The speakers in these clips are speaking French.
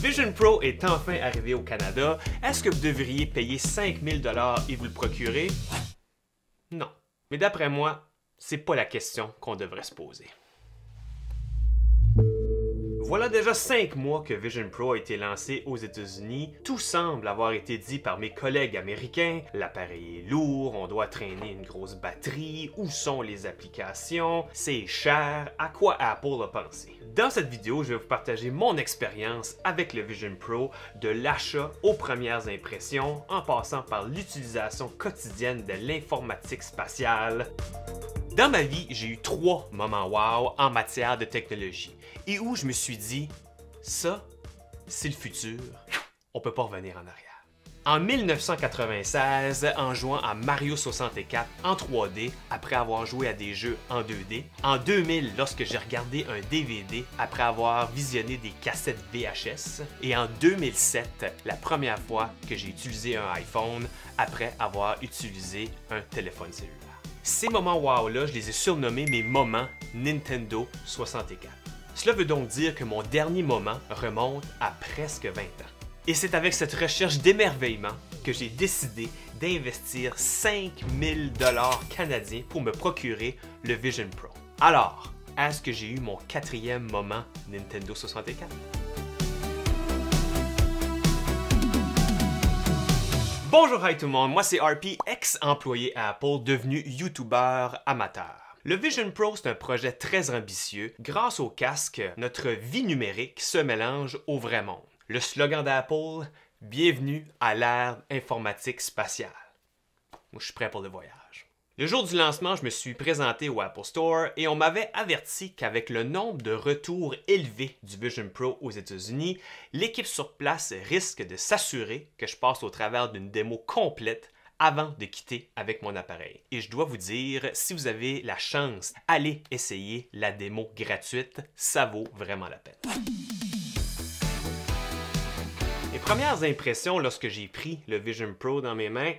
Vision Pro est enfin arrivé au Canada. Est-ce que vous devriez payer 5000 $ et vous le procurer? Non. Mais d'après moi, c'est pas la question qu'on devrait se poser. Voilà déjà 5 mois que Vision Pro a été lancé aux États-Unis. Tout semble avoir été dit par mes collègues américains. L'appareil est lourd, on doit traîner une grosse batterie, où sont les applications, c'est cher, à quoi Apple a pensé. Dans cette vidéo, je vais vous partager mon expérience avec le Vision Pro, de l'achat aux premières impressions, en passant par l'utilisation quotidienne de l'informatique spatiale. Dans ma vie, j'ai eu 3 moments wow en matière de technologie et où je me suis dit, ça, c'est le futur, on peut pas revenir en arrière. En 1996, en jouant à Mario 64 en 3D après avoir joué à des jeux en 2D. En 2000, lorsque j'ai regardé un DVD après avoir visionné des cassettes VHS. Et en 2007, la première fois que j'ai utilisé un iPhone après avoir utilisé un téléphone cellulaire. Ces moments wow-là, je les ai surnommés mes moments Nintendo 64. Cela veut donc dire que mon dernier moment remonte à presque 20 ans. Et c'est avec cette recherche d'émerveillement que j'ai décidé d'investir 5000 $ canadiens pour me procurer le Vision Pro. Alors, est-ce que j'ai eu mon 4e moment Nintendo 64? Bonjour hi tout le monde, moi c'est RP, ex-employé à Apple, devenu YouTuber amateur. Le Vision Pro, c'est un projet très ambitieux. Grâce au casque, notre vie numérique se mélange au vrai monde. Le slogan d'Apple, bienvenue à l'ère informatique spatiale. Moi, je suis prêt pour le voyage. Le jour du lancement, je me suis présenté au Apple Store et on m'avait averti qu'avec le nombre de retours élevés du Vision Pro aux États-Unis, l'équipe sur place risque de s'assurer que je passe au travers d'une démo complète avant de quitter avec mon appareil. Et je dois vous dire, si vous avez la chance, allez essayer la démo gratuite, ça vaut vraiment la peine. Mes premières impressions lorsque j'ai pris le Vision Pro dans mes mains,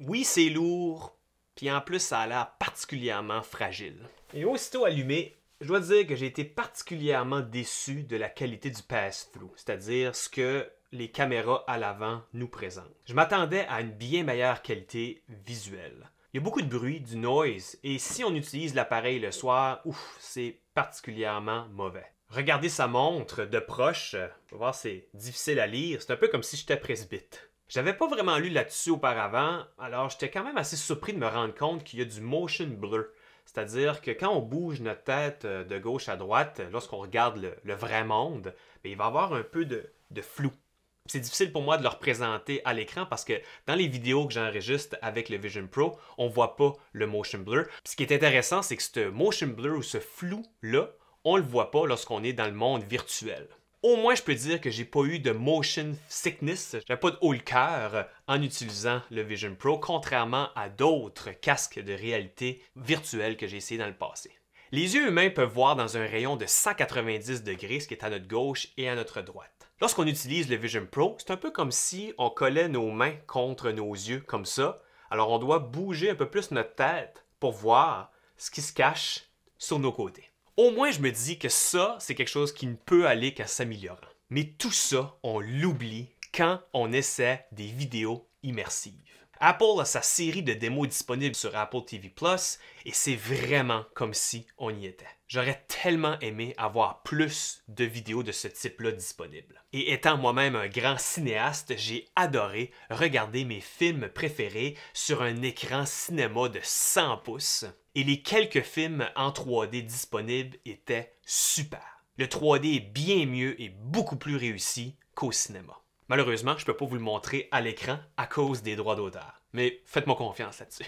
oui c'est lourd, puis en plus ça a l'air particulièrement fragile. Et aussitôt allumé, je dois dire que j'ai été particulièrement déçu de la qualité du pass-through, c'est-à-dire ce que les caméras à l'avant nous présentent. Je m'attendais à une bien meilleure qualité visuelle. Il y a beaucoup de bruit, du noise, et si on utilise l'appareil le soir, c'est particulièrement mauvais. Regarder sa montre de proche, on va voir, c'est difficile à lire, c'est un peu comme si j'étais presbyte. J'avais pas vraiment lu là-dessus auparavant, alors j'étais quand même assez surpris de me rendre compte qu'il y a du motion blur. C'est-à-dire que quand on bouge notre tête de gauche à droite, lorsqu'on regarde le vrai monde, il va y avoir un peu de flou. C'est difficile pour moi de le représenter à l'écran parce que dans les vidéos que j'enregistre avec le Vision Pro, on ne voit pas le motion blur. Puis ce qui est intéressant, c'est que ce motion blur ou ce flou-là, on ne le voit pas lorsqu'on est dans le monde virtuel. Au moins, je peux dire que j'ai pas eu de motion sickness, j'avais pas de haut le cœur en utilisant le Vision Pro, contrairement à d'autres casques de réalité virtuelle que j'ai essayé dans le passé. Les yeux humains peuvent voir dans un rayon de 190 degrés, ce qui est à notre gauche et à notre droite. Lorsqu'on utilise le Vision Pro, c'est un peu comme si on collait nos mains contre nos yeux comme ça. Alors on doit bouger un peu plus notre tête pour voir ce qui se cache sur nos côtés. Au moins, je me dis que ça, c'est quelque chose qui ne peut aller qu'à s'améliorant. Mais tout ça, on l'oublie quand on essaie des vidéos immersives. Apple a sa série de démos disponibles sur Apple TV+, et c'est vraiment comme si on y était. J'aurais tellement aimé avoir plus de vidéos de ce type-là disponibles. Et étant moi-même un grand cinéaste, j'ai adoré regarder mes films préférés sur un écran cinéma de 100 pouces. Et les quelques films en 3D disponibles étaient super. Le 3D est bien mieux et beaucoup plus réussi qu'au cinéma. Malheureusement, je ne peux pas vous le montrer à l'écran à cause des droits d'auteur. Mais faites-moi confiance là-dessus.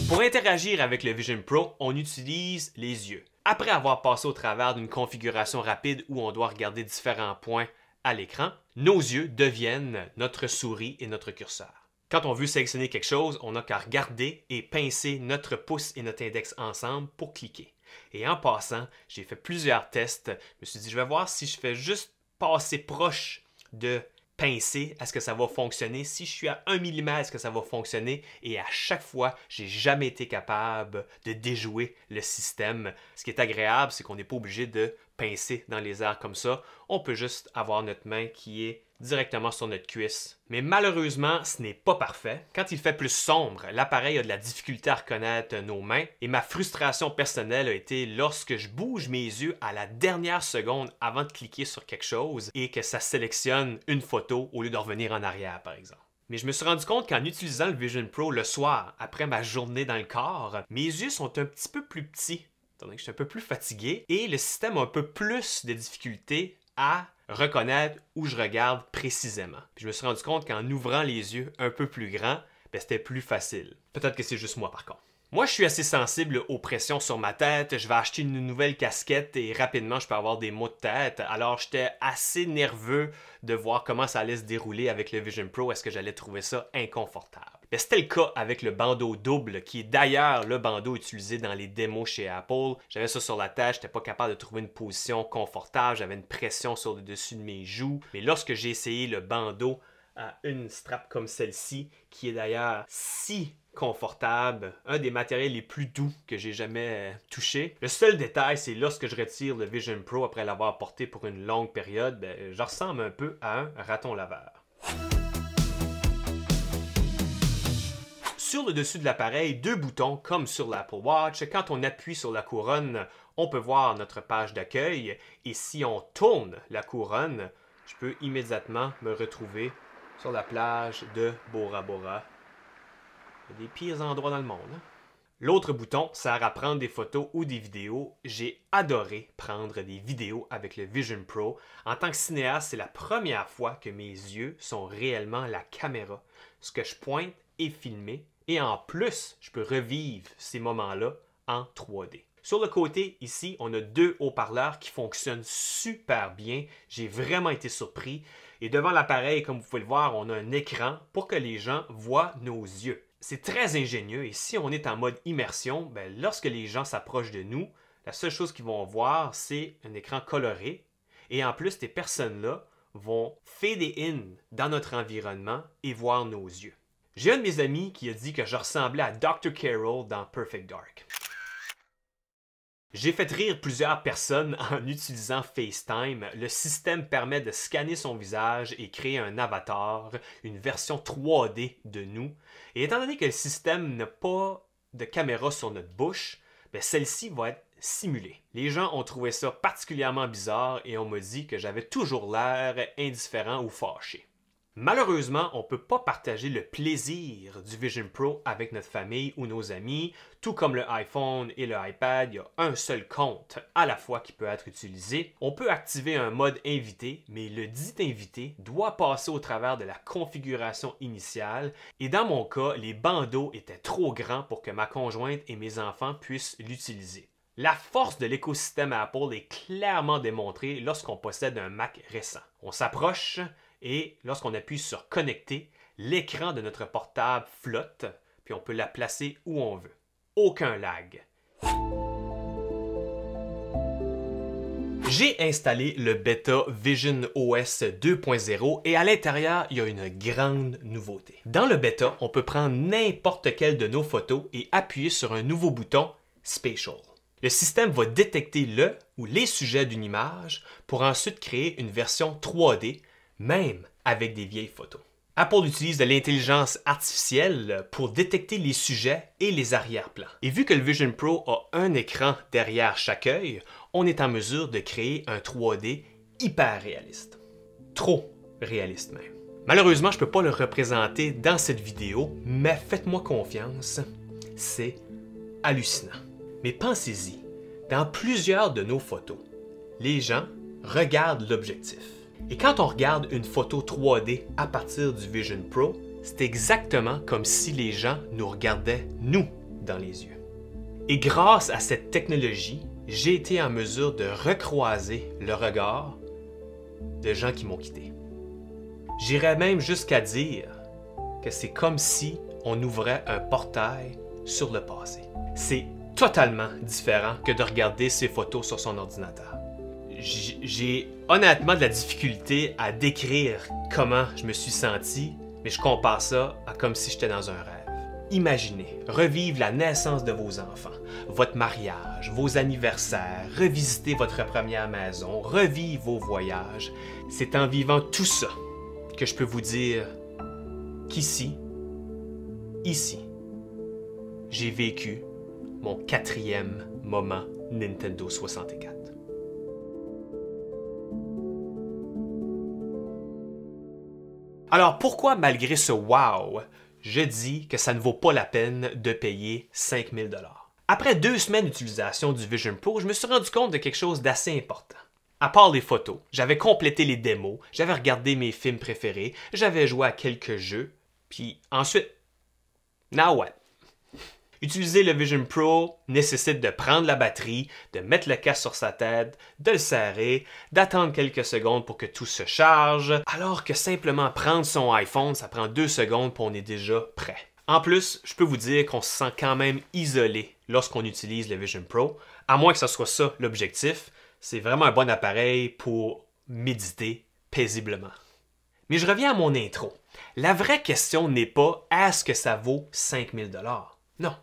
Pour interagir avec le Vision Pro, on utilise les yeux. Après avoir passé au travers d'une configuration rapide où on doit regarder différents points à l'écran, nos yeux deviennent notre souris et notre curseur. Quand on veut sélectionner quelque chose, on n'a qu'à regarder et pincer notre pouce et notre index ensemble pour cliquer. Et en passant, j'ai fait plusieurs tests. Je me suis dit, je vais voir si je fais juste passer proche de pincer, est-ce que ça va fonctionner? Si je suis à 1 mm, est-ce que ça va fonctionner? Et à chaque fois, j'ai jamais été capable de déjouer le système. Ce qui est agréable, c'est qu'on n'est pas obligé de pincer dans les airs comme ça. On peut juste avoir notre main qui est directement sur notre cuisse. Mais malheureusement, ce n'est pas parfait. Quand il fait plus sombre, l'appareil a de la difficulté à reconnaître nos mains et ma frustration personnelle a été lorsque je bouge mes yeux à la dernière seconde avant de cliquer sur quelque chose et que ça sélectionne une photo au lieu de revenir en arrière, par exemple. Mais je me suis rendu compte qu'en utilisant le Vision Pro le soir, après ma journée dans le corps, mes yeux sont un petit peu plus petits, étant donné que je suis un peu plus fatigué, et le système a un peu plus de difficulté à reconnaître où je regarde précisément. Puis je me suis rendu compte qu'en ouvrant les yeux un peu plus grands, c'était plus facile. Peut-être que c'est juste moi par contre. Moi, je suis assez sensible aux pressions sur ma tête. Je vais acheter une nouvelle casquette et rapidement, je peux avoir des maux de tête. Alors, j'étais assez nerveux de voir comment ça allait se dérouler avec le Vision Pro. Est-ce que j'allais trouver ça inconfortable? C'était le cas avec le bandeau double, qui est d'ailleurs le bandeau utilisé dans les démos chez Apple. J'avais ça sur la tête, je n'étais pas capable de trouver une position confortable. J'avais une pression sur le dessus de mes joues. Mais lorsque j'ai essayé le bandeau à une strap comme celle-ci, qui est d'ailleurs si confortable, un des matériels les plus doux que j'ai jamais touché. Le seul détail, c'est lorsque je retire le Vision Pro après l'avoir porté pour une longue période, je ressemble un peu à un raton laveur. Sur le dessus de l'appareil, deux boutons comme sur l'Apple Watch. Quand on appuie sur la couronne, on peut voir notre page d'accueil et si on tourne la couronne, je peux immédiatement me retrouver sur la plage de Bora Bora. Des pires endroits dans le monde. Hein? L'autre bouton sert à prendre des photos ou des vidéos. J'ai adoré prendre des vidéos avec le Vision Pro. En tant que cinéaste, c'est la première fois que mes yeux sont réellement la caméra. Ce que je pointe est filmé et en plus, je peux revivre ces moments-là en 3D. Sur le côté, ici, on a deux haut-parleurs qui fonctionnent super bien. J'ai vraiment été surpris. Et devant l'appareil, comme vous pouvez le voir, on a un écran pour que les gens voient nos yeux. C'est très ingénieux et si on est en mode immersion, lorsque les gens s'approchent de nous, la seule chose qu'ils vont voir, c'est un écran coloré. Et en plus, ces personnes-là vont fader in dans notre environnement et voir nos yeux. J'ai un de mes amis qui a dit que je ressemblais à Dr. Carroll dans Perfect Dark. J'ai fait rire plusieurs personnes en utilisant FaceTime. Le système permet de scanner son visage et créer un avatar, une version 3D de nous. Et étant donné que le système n'a pas de caméra sur notre bouche, celle-ci va être simulée. Les gens ont trouvé ça particulièrement bizarre et on m'a dit que j'avais toujours l'air indifférent ou fâché. Malheureusement, on ne peut pas partager le plaisir du Vision Pro avec notre famille ou nos amis. Tout comme le iPhone et le iPad, il y a un seul compte à la fois qui peut être utilisé. On peut activer un mode invité, mais le dit invité doit passer au travers de la configuration initiale. Et dans mon cas, les bandeaux étaient trop grands pour que ma conjointe et mes enfants puissent l'utiliser. La force de l'écosystème Apple est clairement démontrée lorsqu'on possède un Mac récent. On s'approche et lorsqu'on appuie sur « Connecter », l'écran de notre portable flotte, puis on peut la placer où on veut. Aucun lag. J'ai installé le bêta Vision OS 2.0 et à l'intérieur, il y a une grande nouveauté. Dans le bêta, on peut prendre n'importe quelle de nos photos et appuyer sur un nouveau bouton « Spatial ». Le système va détecter le ou les sujets d'une image pour ensuite créer une version 3D, même avec des vieilles photos. Apple utilise de l'intelligence artificielle pour détecter les sujets et les arrière-plans. Et vu que le Vision Pro a un écran derrière chaque œil, on est en mesure de créer un 3D hyper réaliste. Trop réaliste même. Malheureusement, je ne peux pas le représenter dans cette vidéo, mais faites-moi confiance, c'est hallucinant. Mais pensez-y, dans plusieurs de nos photos, les gens regardent l'objectif. Et quand on regarde une photo 3D à partir du Vision Pro, c'est exactement comme si les gens nous regardaient, nous, dans les yeux. Et grâce à cette technologie, j'ai été en mesure de recroiser le regard de gens qui m'ont quitté. J'irais même jusqu'à dire que c'est comme si on ouvrait un portail sur le passé. C'est totalement différent que de regarder ces photos sur son ordinateur. J'ai honnêtement de la difficulté à décrire comment je me suis senti, mais je compare ça à comme si j'étais dans un rêve. Imaginez, revivre la naissance de vos enfants, votre mariage, vos anniversaires, revisiter votre première maison, revivre vos voyages. C'est en vivant tout ça que je peux vous dire qu'ici, j'ai vécu mon 4e moment Nintendo 64. Alors pourquoi malgré ce wow, je dis que ça ne vaut pas la peine de payer 5000 $? Après 2 semaines d'utilisation du Vision Pro, je me suis rendu compte de quelque chose d'assez important. À part les photos, j'avais complété les démos, j'avais regardé mes films préférés, j'avais joué à quelques jeux, puis ensuite, now what? Utiliser le Vision Pro nécessite de prendre la batterie, de mettre le casque sur sa tête, de le serrer, d'attendre quelques secondes pour que tout se charge, alors que simplement prendre son iPhone, ça prend 2 secondes pour on est déjà prêt. En plus, je peux vous dire qu'on se sent quand même isolé lorsqu'on utilise le Vision Pro, à moins que ce soit ça l'objectif. C'est vraiment un bon appareil pour méditer paisiblement. Mais je reviens à mon intro. La vraie question n'est pas « est-ce que ça vaut 5000 $? Non.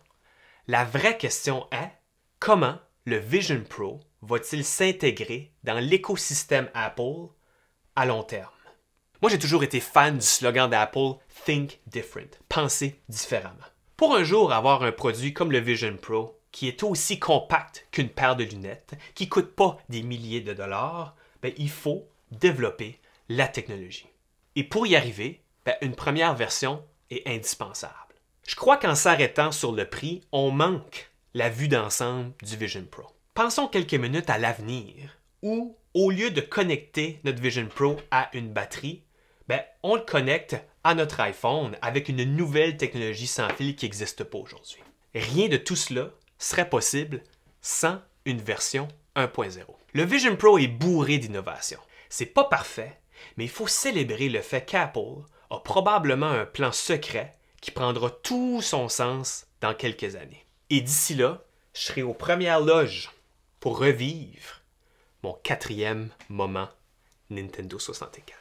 La vraie question est comment le Vision Pro va-t-il s'intégrer dans l'écosystème Apple à long terme? Moi, j'ai toujours été fan du slogan d'Apple « Think Different », penser différemment. Pour un jour avoir un produit comme le Vision Pro qui est aussi compact qu'une paire de lunettes, qui ne coûte pas des milliers de dollars, il faut développer la technologie. Et pour y arriver, une première version est indispensable. Je crois qu'en s'arrêtant sur le prix, on manque la vue d'ensemble du Vision Pro. Pensons quelques minutes à l'avenir, où, au lieu de connecter notre Vision Pro à une batterie, on le connecte à notre iPhone avec une nouvelle technologie sans fil qui n'existe pas aujourd'hui. Rien de tout cela serait possible sans une version 1.0. Le Vision Pro est bourré d'innovation. C'est pas parfait, mais il faut célébrer le fait qu'Apple a probablement un plan secret qui prendra tout son sens dans quelques années. Et d'ici là, je serai aux premières loges pour revivre mon 4e moment Nintendo 64.